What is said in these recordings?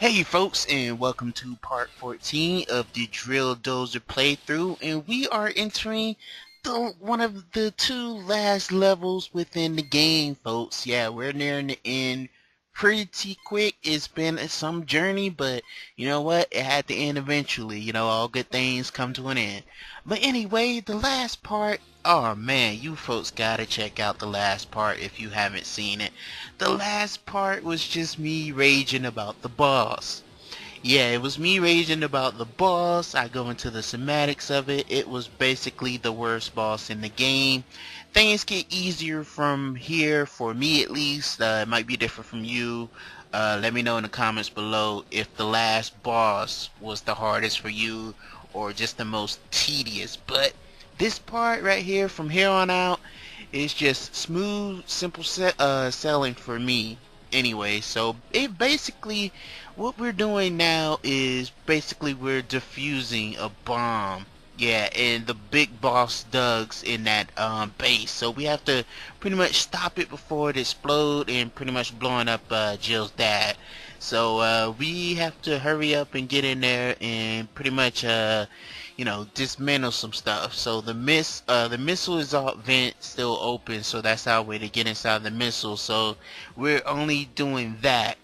Hey folks, and welcome to part 14 of the Drill Dozer playthrough, and we are entering one of the two last levels within the game, folks. Yeah, we're nearing the end pretty quick. It's been some journey, but you know what? It had to end eventually. All good things come to an end. But anyway, the last part, oh man, you folks gotta check out the last part if you haven't seen it. The last part was just me raging about the boss. Yeah, it was me raging about the boss. I go into the semantics of it. It was basically the worst boss in the game. Things get easier from here, for me at least. It might be different from you. Let me know in the comments below if the last boss was the hardest for you or just the most tedious. But this part right here, from here on out, is just smooth, simple selling for me. Anyway, so it basically, what we're doing now is basically we're defusing a bomb. Yeah, and the big boss Doug's in that base, so we have to pretty much stop it before it explodes and pretty much blowing up Jill's dad. So we have to hurry up and get in there and pretty much dismantle some stuff. So the missile is all vent still open, so that's our way to get inside the missile. So we're only doing that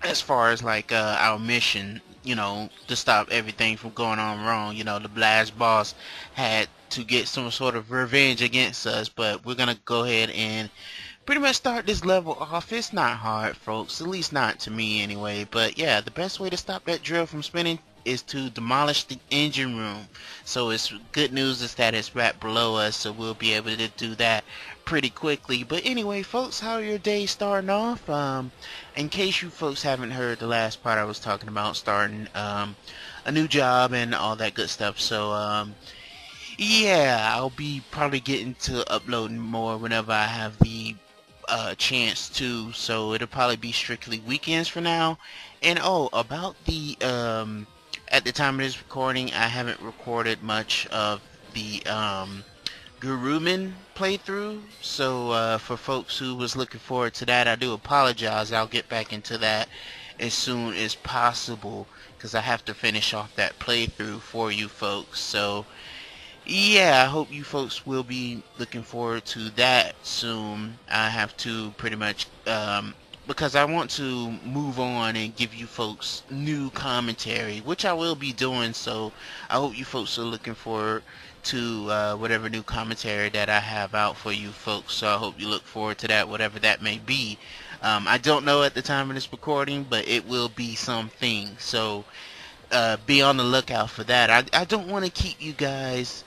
as far as like our mission, to stop everything from going on wrong. The blast boss had to get some sort of revenge against us, but we're gonna go ahead and pretty much start this level off. It's not hard, folks, at least not to me anyway. But yeah, the best way to stop that drill from spinning is to demolish the engine room. So it's good news is that it's right below us, so we'll be able to do that pretty quickly. But anyway, folks, how are your days starting off? In case you folks haven't heard the last part, I was talking about starting a new job and all that good stuff. So yeah, I'll be probably getting to uploading more whenever I have the chance to, so it'll probably be strictly weekends for now. And oh, about the at the time of this recording, I haven't recorded much of the Guruman playthrough, so for folks who was looking forward to that, I do apologize. I'll get back into that as soon as possible because I have to finish off that playthrough for you folks. So yeah, I hope you folks will be looking forward to that soon. I have to pretty much, because I want to move on and give you folks new commentary, which I will be doing, so I hope you folks are looking forward to whatever new commentary that I have out for you folks, so I hope you look forward to that, whatever that may be. I don't know at the time of this recording, but it will be something, so be on the lookout for that. I don't want to keep you guys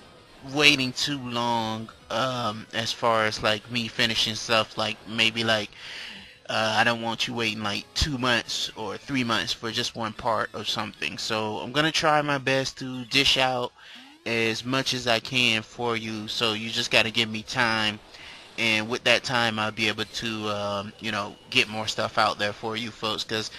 waiting too long as far as like me finishing stuff, like maybe like I don't want you waiting like 2 months or 3 months for just one part of something. So I'm gonna try my best to dish out as much as I can for you, so you just got to give me time, and with that time I'll be able to get more stuff out there for you folks, because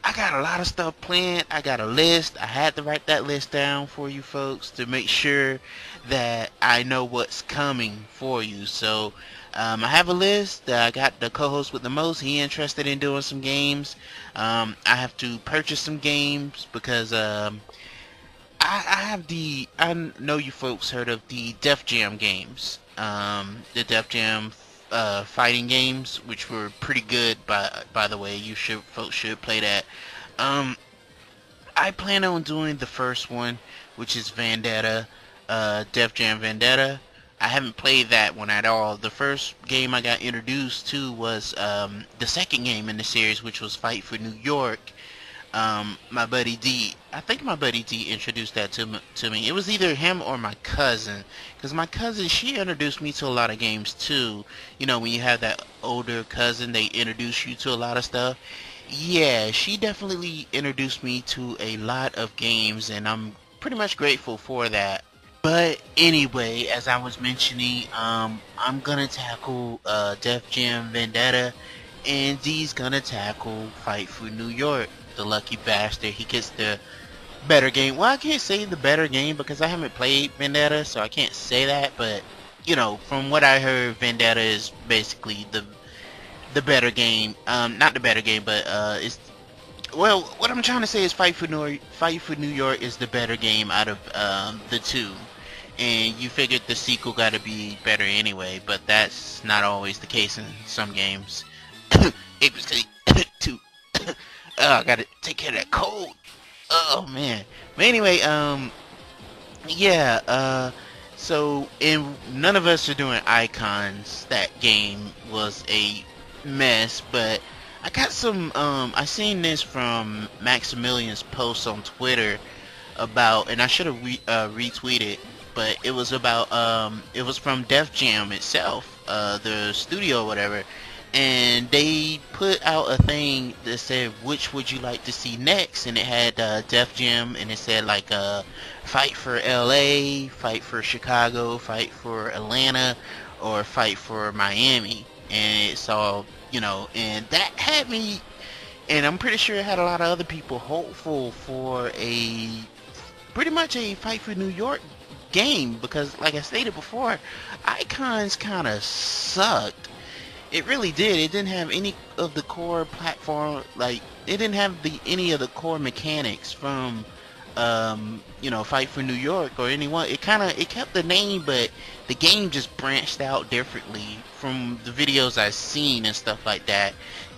I got a lot of stuff planned. I got a list. I had to write that list down for you folks to make sure that I know what's coming for you. So I have a list. I got the co-host with the most. He interested in doing some games. I have to purchase some games because I know you folks heard of the Def Jam games. The Def Jam fighting games, which were pretty good by the way. Folks should play that. Um, I plan on doing the first one, which is Vendetta, Def Jam Vendetta. I haven't played that one at all. The first game I got introduced to was the second game in the series, which was Fight for New York. My buddy D, I think my buddy D introduced that to me. It was either him or my cousin, because my cousin, she introduced me to a lot of games too. When you have that older cousin, they introduce you to a lot of stuff. Yeah, she definitely introduced me to a lot of games, and I'm pretty much grateful for that. But anyway, as I was mentioning, I'm gonna tackle Def Jam Vendetta, and D's gonna tackle Fight for New York. The lucky bastard, he gets the better game. Well, I can't say the better game because I haven't played Vendetta, so I can't say that. But from what I heard, Vendetta is basically the better game. Not the better game, but it's Well, what I'm trying to say is Fight for New York is the better game out of the two, and you figured the sequel got to be better anyway, but that's not always the case in some games. Apex 2. Oh, I gotta take care of that cold. Oh man. But anyway, yeah, so, and none of us are doing icons. That game was a mess, but I got some, I seen this from Maximilian's post on Twitter about, and I should have retweeted, but it was about, it was from Def Jam itself, the studio or whatever, and they put out a thing that said, which would you like to see next, and it had, Def Jam, and it said, like, fight for LA, fight for Chicago, fight for Atlanta, or fight for Miami, and it's all, and that had me, and I'm pretty sure it had a lot of other people hopeful for a pretty much a Fight for New York game, because like I stated before, Icons kind of sucked. It really did. It didn't have any of the core platform, like it didn't have any of the core mechanics from Fight for New York or anyone. It kept the name, but the game just branched out differently from the videos I've seen and stuff like that.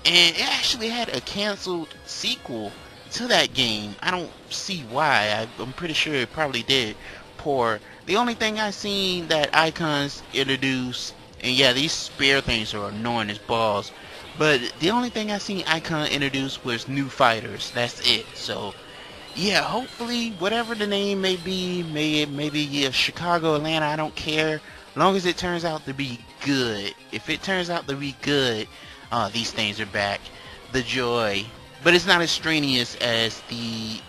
And it actually had a canceled sequel to that game. I don't see why. I'm pretty sure it probably did poor. The only thing I seen that Icons introduced, and yeah, these spear things are annoying as balls, but the only thing I seen Icon introduce was new fighters. That's it. So yeah, hopefully whatever the name may be, maybe yeah, Chicago, Atlanta, I don't care. As long as it turns out to be good. If it turns out to be good, these things are back. The joy. But it's not as strenuous as the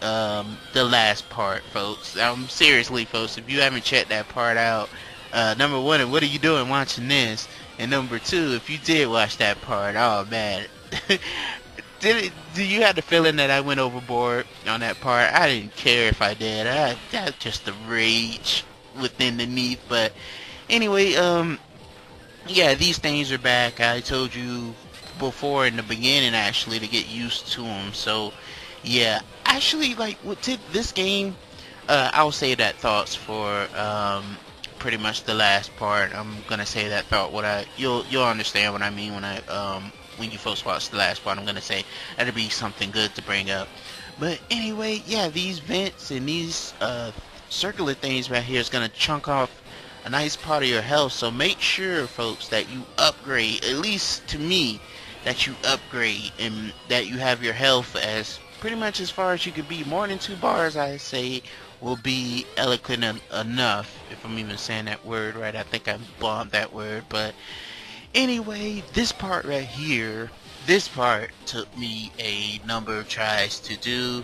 last part, folks. Seriously, folks, if you haven't checked that part out, number one, what are you doing watching this? And number two, if you did watch that part, oh man. Do you have the feeling that I went overboard on that part? I didn't care if I did. That's just the rage within the neath. But anyway, yeah, these things are back. I told you before in the beginning, actually, to get used to them. So yeah, actually, like with this game, I'll save that thoughts for pretty much the last part. I'm gonna say that thought. You'll understand what I mean when you first watch the last part. I'm gonna say that'll be something good to bring up. But anyway, yeah, these vents and these circular things right here is gonna chunk off a nice part of your health. So make sure, folks, that you upgrade. At least to me, that you upgrade and that you have your health as pretty much as far as you could be. More than 2 bars, I say, will be eloquent enough. If I'm even saying that word right, I think I bombed that word. But anyway, this part right here, this part took me a number of tries to do.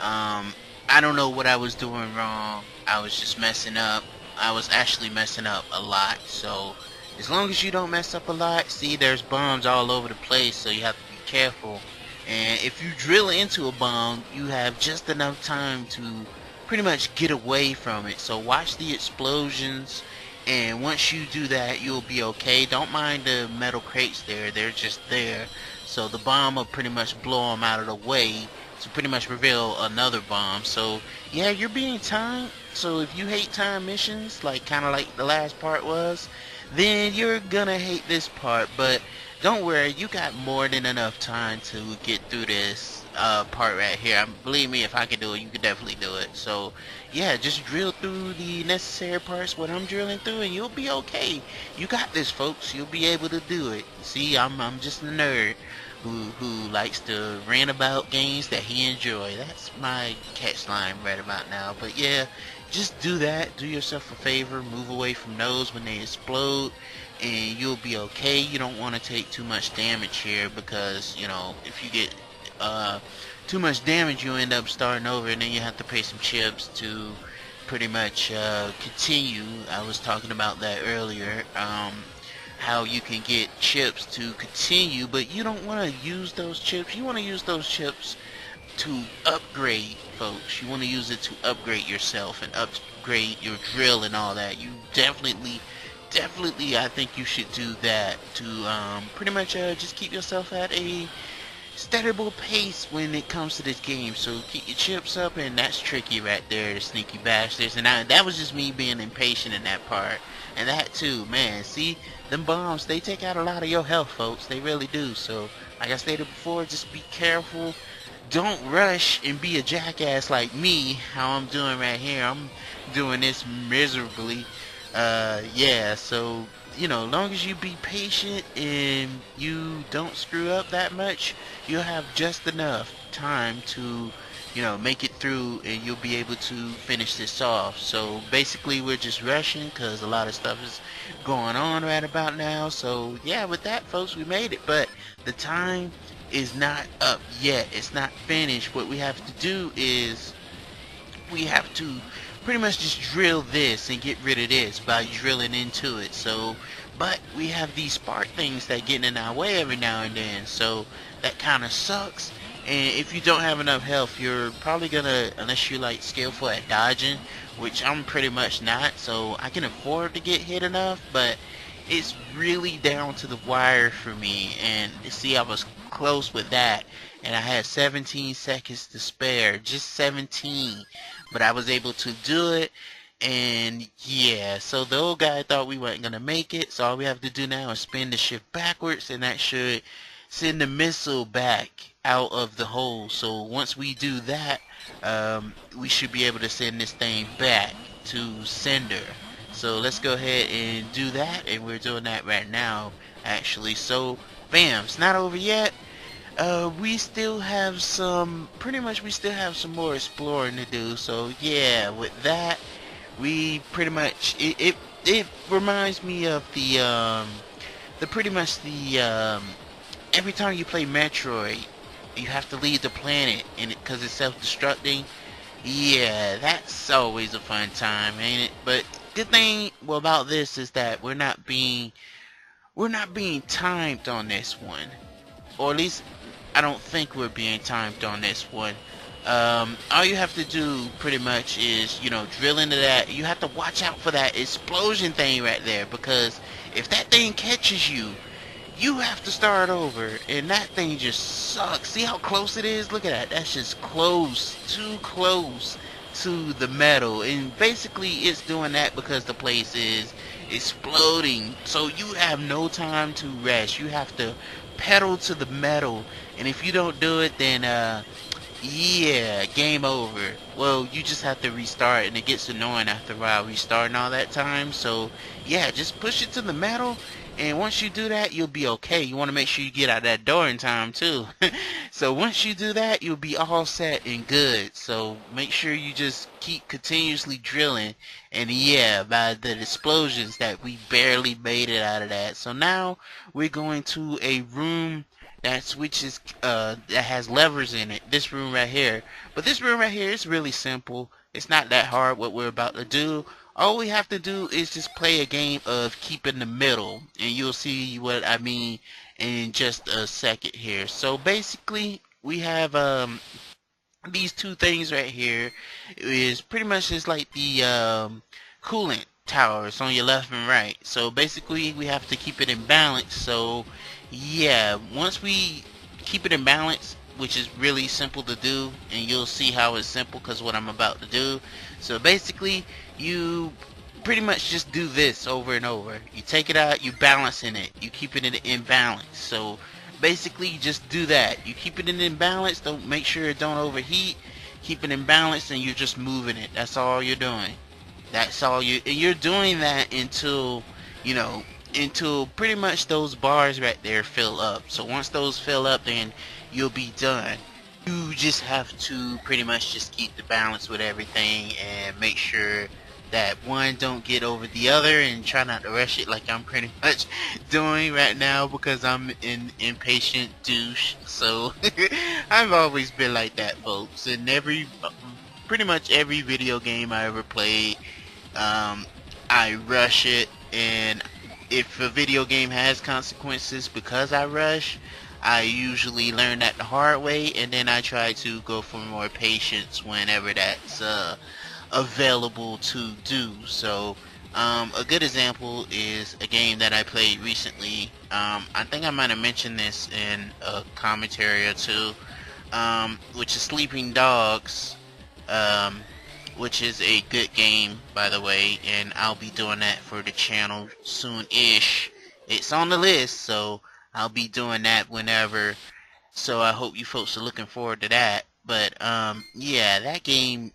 I don't know what I was doing wrong. I was just messing up. I was actually messing up a lot. So as long as you don't mess up a lot, see, there's bombs all over the place, so you have to be careful. And if you drill into a bomb, you have just enough time to pretty much get away from it. So watch the explosions, and once you do that, you'll be okay. Don't mind the metal crates there, they're just there. So the bomb will pretty much blow them out of the way to pretty much reveal another bomb. So yeah, you're being timed. So if you hate time missions, like kind of like the last part was, then you're gonna hate this part. But don't worry, you got more than enough time to get through this part right here. Believe me, if I can do it, you can definitely do it. So yeah, just drill through the necessary parts, what I'm drilling through, and you'll be okay. You got this, folks. You'll be able to do it. See, I'm just a nerd who likes to rant about games that he enjoy. That's my catch line right about now. But yeah, just do that. Do yourself a favor. Move away from those when they explode, and you'll be okay. You don't want to take too much damage here, because if you get too much damage, you end up starting over, and then you have to pay some chips to pretty much continue. I was talking about that earlier, how you can get chips to continue, but you don't want to use those chips. You want to use those chips to upgrade, folks. You want to use it to upgrade yourself and upgrade your drill and all that. You definitely, I think you should do that to pretty much just keep yourself at a steadiable pace when it comes to this game. So keep your chips up, and that's tricky right there, sneaky bastards. And that was just me being impatient in that part. And that too, man. See, them bombs, they take out a lot of your health, folks. They really do. So, like I stated before, just be careful. Don't rush and be a jackass like me, how I'm doing right here. I'm doing this miserably. Yeah, so, you know, long as you be patient and you don't screw up that much, you'll have just enough time to, you know, make it through, and you'll be able to finish this off. So basically we're just rushing because a lot of stuff is going on right about now. So yeah, with that, folks, we made it, but the time is not up yet. It's not finished. What we have to do is we have to pretty much just drill this and get rid of this by drilling into it. So, but we have these spark things that get in our way every now and then, so that kind of sucks. And if you don't have enough health, you're probably gonna, unless you're like skillful at dodging, which I'm pretty much not, so I can afford to get hit enough, but it's really down to the wire for me. And see, I was close with that, and I had 17 seconds to spare, just 17, but I was able to do it. And yeah, so the old guy thought we weren't gonna make it, so all we have to do now is spin the shift backwards, and that should send the missile back out of the hole. So once we do that, we should be able to send this thing back to sender. So let's go ahead and do that, and we're doing that right now, actually. So bam, it's not over yet. We still have some, pretty much we still have some more exploring to do. So yeah, with that, we pretty much, it reminds me of the pretty much the every time you play Metroid, you have to leave the planet, and because it's self-destructing. Yeah, that's always a fun time, ain't it? But good thing, well, about this is that we're not being timed on this one, or at least I don't think we're being timed on this one. All you have to do pretty much is, you know, drill into that. You have to watch out for that explosion thing right there, because if that thing catches you, you have to start over, and that thing just sucks. See how close it is? Look at that. That's just close, too close to the metal. And basically it's doing that because the place is exploding. So you have no time to rest. You have to pedal to the metal, and if you don't do it, then yeah, game over. Well, you just have to restart, and it gets annoying after a while restarting all that time. So yeah, just push it to the metal, and once you do that, you'll be okay. You want to make sure you get out that door in time too. So once you do that, you'll be all set and good. So make sure you just keep continuously drilling, and yeah, by the explosions that we barely made it out of that. So now we're going to a room that switches, that has levers in it. This room right here. But this room right here is really simple. It's not that hard what we're about to do. All we have to do is just play a game of keep in the middle, and you'll see what I mean in just a second here. So basically we have these two things right here. Is pretty much just like the coolant towers on your left and right. So basically we have to keep it in balance. So yeah, once we keep it in balance, which is really simple to do, and you'll see how it's simple because what I'm about to do. So basically you pretty much just do this over and over. You take it out, you balance in it, you keep it in balance. So basically you just do that. You keep it in balance, don't make sure it don't overheat, keep it in balance, and you're just moving it. That's all you're doing. That's all you're doing that until, you know, until pretty much those bars right there fill up. So once those fill up, then you'll be done. You just have to pretty much just keep the balance with everything and make sure that one don't get over the other, and try not to rush it like I'm pretty much doing right now because I'm an impatient douche. So I've always been like that, folks. In pretty much every video game I ever played, I rush it, and if a video game has consequences because I rush, I usually learn that the hard way, and then I try to go for more patience whenever that's available to do. So A good example is a game that I played recently. I think I might have mentioned this in a commentary or two, which is Sleeping Dogs, um, which is a good game, by the way, and I'll be doing that for the channel soon-ish. It's on the list, so I'll be doing that whenever. So I hope you folks are looking forward to that. But yeah, that game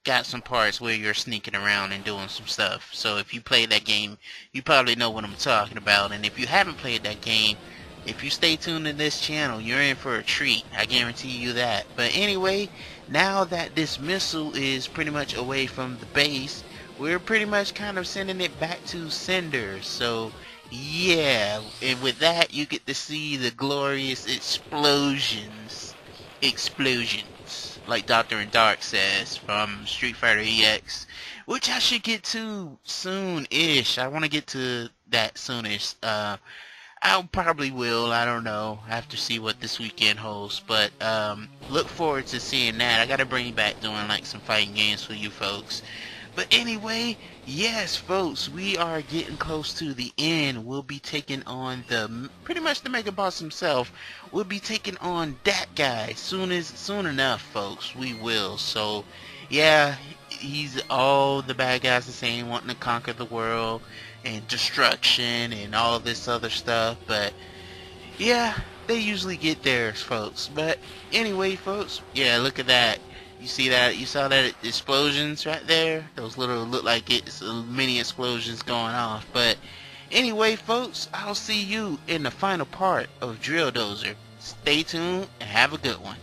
got some parts where you're sneaking around and doing some stuff. So if you play that game, you probably know what I'm talking about. And if you haven't played that game, if you stay tuned to this channel, you're in for a treat. I guarantee you that. But anyway, now that this missile is pretty much away from the base, we're pretty much kind of sending it back to sender. So yeah, and with that you get to see the glorious explosions, like Doctor and Dark says from Street Fighter EX, which I should get to soon-ish. I want to get to that soonish. I probably will. I don't know. I have to see what this weekend holds. But look forward to seeing that. I gotta bring you back doing like some fighting games for you folks. But anyway, yes, folks, we are getting close to the end. We'll be taking on pretty much the Mega Boss himself. We'll be taking on that guy soon enough, folks. We will. So, yeah, he's all the bad guys are saying wanting to conquer the world and destruction and all this other stuff. But yeah, they usually get theirs, folks. But anyway, folks, yeah, look at that. You see that? You saw that explosions right there? Those little look like it's mini explosions going off. But anyway, folks, I'll see you in the final part of Drill Dozer. Stay tuned and have a good one.